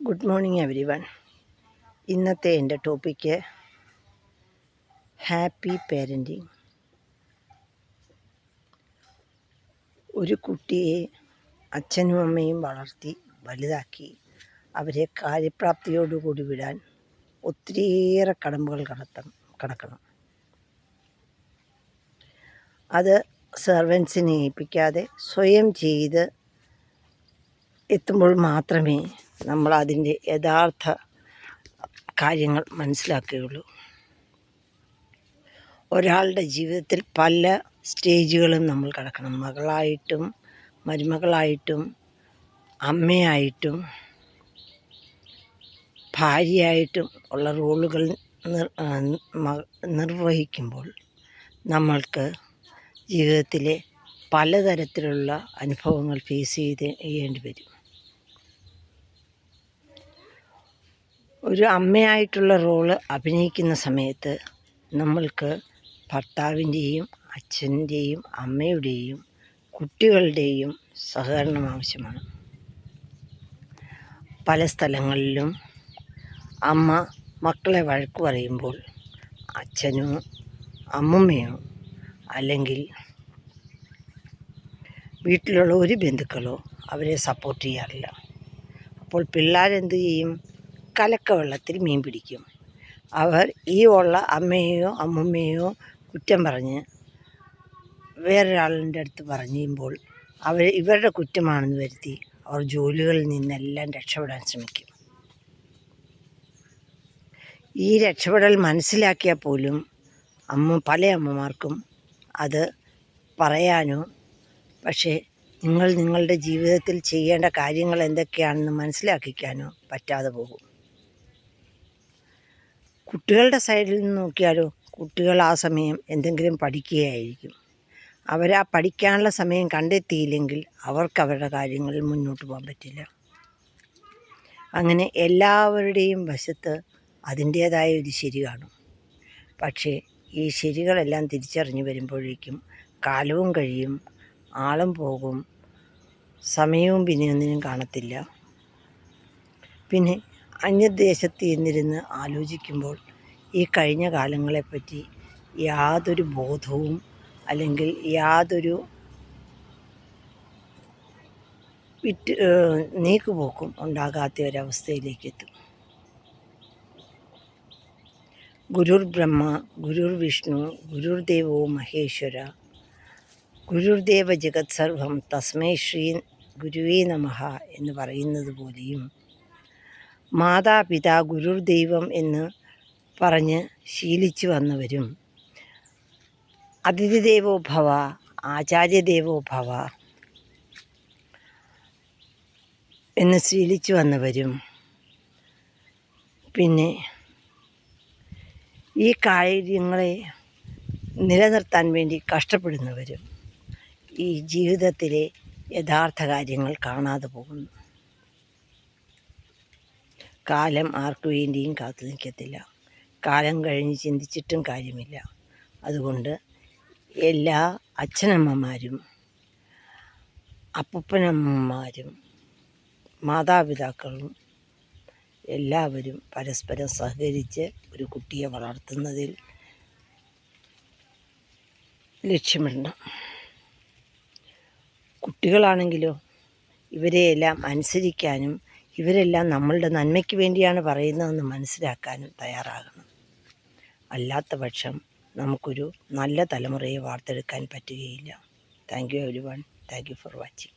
Good morning every one. ഇന്നത്തെ എൻ്റെ topic happy parenting. ഒരു കുട്ടിയെ അച്ഛനും അമ്മയും വളർത്തി വലുതാക്കി അവരെ കാര്യപ്രാപ്തിയോടുകൂടി വിടാൻ ഒത്തിരിയേറെ കടമ്പകൾ കടക്കണം. അത് സെർവൻസിനെ ഏൽപ്പിക്കാതെ സ്വയം ചെയ്ത് എത്തുമ്പോൾ മാത്രമേ നമ്മൾ അതിൻ്റെ യഥാർത്ഥ കാര്യങ്ങൾ മനസ്സിലാക്കുകയുള്ളൂ. ഒരാളുടെ ജീവിതത്തിൽ പല സ്റ്റേജുകളും നമ്മൾ കടക്കണം. മകളായിട്ടും മരുമകളായിട്ടും അമ്മയായിട്ടും ഭാര്യയായിട്ടും ഉള്ള റോളുകൾ നിർവഹിക്കുമ്പോൾ നമ്മൾക്ക് ജീവിതത്തിലെ പലതരത്തിലുള്ള അനുഭവങ്ങൾ ഫേസ് ചെയ്യേണ്ടി വരും. ഒരു അമ്മയായിട്ടുള്ള റോള് അഭിനയിക്കുന്ന സമയത്ത് നമ്മൾക്ക് ഭർത്താവിൻ്റെയും അച്ഛൻ്റെയും അമ്മയുടെയും കുട്ടികളുടെയും സഹകരണം ആവശ്യമാണ്. പല സ്ഥലങ്ങളിലും അമ്മ മക്കളെ വഴക്ക് പറയുമ്പോൾ അച്ഛനോ അമ്മുമ്മയോ അല്ലെങ്കിൽ വീട്ടിലുള്ള ഒരു ബന്ധുക്കളോ അവരെ സപ്പോർട്ട് ചെയ്യാറില്ല. അപ്പോൾ പിള്ളേരെന്ത് ചെയ്യും? കലക്ക വെള്ളത്തിൽ മീൻ പിടിക്കും. അവർ ഈ ഉള്ള അമ്മയെയോ അമ്മുമ്മയോ കുറ്റം പറഞ്ഞ് വേറൊരാളിൻ്റെ അടുത്ത് പറയുമ്പോൾ ഇവരുടെ കുറ്റമാണെന്ന് വരുത്തി അവർ ജോലികളിൽ നിന്നെല്ലാം രക്ഷപ്പെടാൻ ശ്രമിക്കും. ഈ രക്ഷപ്പെടൽ മനസ്സിലാക്കിയാൽ പോലും പല അമ്മമാർക്കും അത് പറയാനോ പക്ഷേ നിങ്ങളുടെ ജീവിതത്തിൽ ചെയ്യേണ്ട കാര്യങ്ങൾ എന്തൊക്കെയാണെന്ന് മനസ്സിലാക്കിക്കാനോ പറ്റാതെ പോകും. കുട്ടികളുടെ സൈഡിൽ നിന്ന് നോക്കിയാലോ, കുട്ടികൾ ആ സമയം എന്തെങ്കിലും പഠിക്കുകയായിരിക്കും. അവരാ പഠിക്കാനുള്ള സമയം കണ്ടെത്തിയില്ലെങ്കിൽ അവർക്ക് അവരുടെ കാര്യങ്ങളിൽ മുന്നോട്ട് പോകാൻ പറ്റില്ല. അങ്ങനെ എല്ലാവരുടെയും വശത്ത് അതിൻ്റേതായ ഒരു ശരി കാണും. പക്ഷേ ഈ ശരികളെല്ലാം തിരിച്ചറിഞ്ഞ് വരുമ്പോഴേക്കും കാലവും കഴിയും, ആളും പോകും, സമയവും പിന്നെ ഒന്നിനും കാണത്തില്ല. പിന്നെ അന്യദേശത്ത് എന്നിരുന്ന് ആലോചിക്കുമ്പോൾ ഈ കഴിഞ്ഞ കാലങ്ങളെപ്പറ്റി യാതൊരു ബോധവും അല്ലെങ്കിൽ യാതൊരു നീക്കുപോക്കും ഉണ്ടാകാത്ത ഒരവസ്ഥയിലേക്ക് എത്തും. ഗുരുർ ബ്രഹ്മ ഗുരുർ വിഷ്ണു ഗുരുർദേവോ മഹേശ്വര ഗുരുർദേവ ജഗത് സർവം തസ്മൈ ശ്രീ ഗുരുവേ നമഃ എന്ന് പറയുന്നത് പോലെയും മാതാപിതാ ഗുരുർ ദൈവം എന്ന് പറഞ്ഞ് ശീലിച്ചു വന്നവരും അതിഥിദേവോ ഭവ ആചാര്യദേവോ ഭവ എന്ന് ശീലിച്ചു വന്നവരും പിന്നെ ഈ കാര്യങ്ങളെ നിലനിർത്താൻ വേണ്ടി കഷ്ടപ്പെടുന്നവരും ഈ ജീവിതത്തിലെ യഥാർത്ഥ കാര്യങ്ങൾ കാണാതെ പോകുന്നു. കാലം ആർക്കു വേണ്ടിയും കാത്തു നിൽക്കത്തില്ല. കാലം കഴിഞ്ഞ് ചിന്തിച്ചിട്ടും കാര്യമില്ല. അതുകൊണ്ട് എല്ലാ അച്ഛനമ്മമാരും അപ്പൂപ്പനമ്മമാരും മാതാപിതാക്കളും എല്ലാവരും പരസ്പരം സഹകരിച്ച് ഒരു കുട്ടിയെ വളർത്തുന്നതിൽ ലക്ഷ്യമിടണം. കുട്ടികളാണെങ്കിലോ ഇവരെയെല്ലാം അനുസരിക്കാനും ഇവരെല്ലാം നമ്മളുടെ നന്മയ്ക്ക് വേണ്ടിയാണ് പറയുന്നതെന്ന് മനസ്സിലാക്കാനും തയ്യാറാകണം. അല്ലാത്ത പക്ഷം നമുക്കൊരു നല്ല തലമുറയെ വാർത്തെടുക്കാൻ പറ്റുകയില്ല. Thank you every one. Thank you for watching.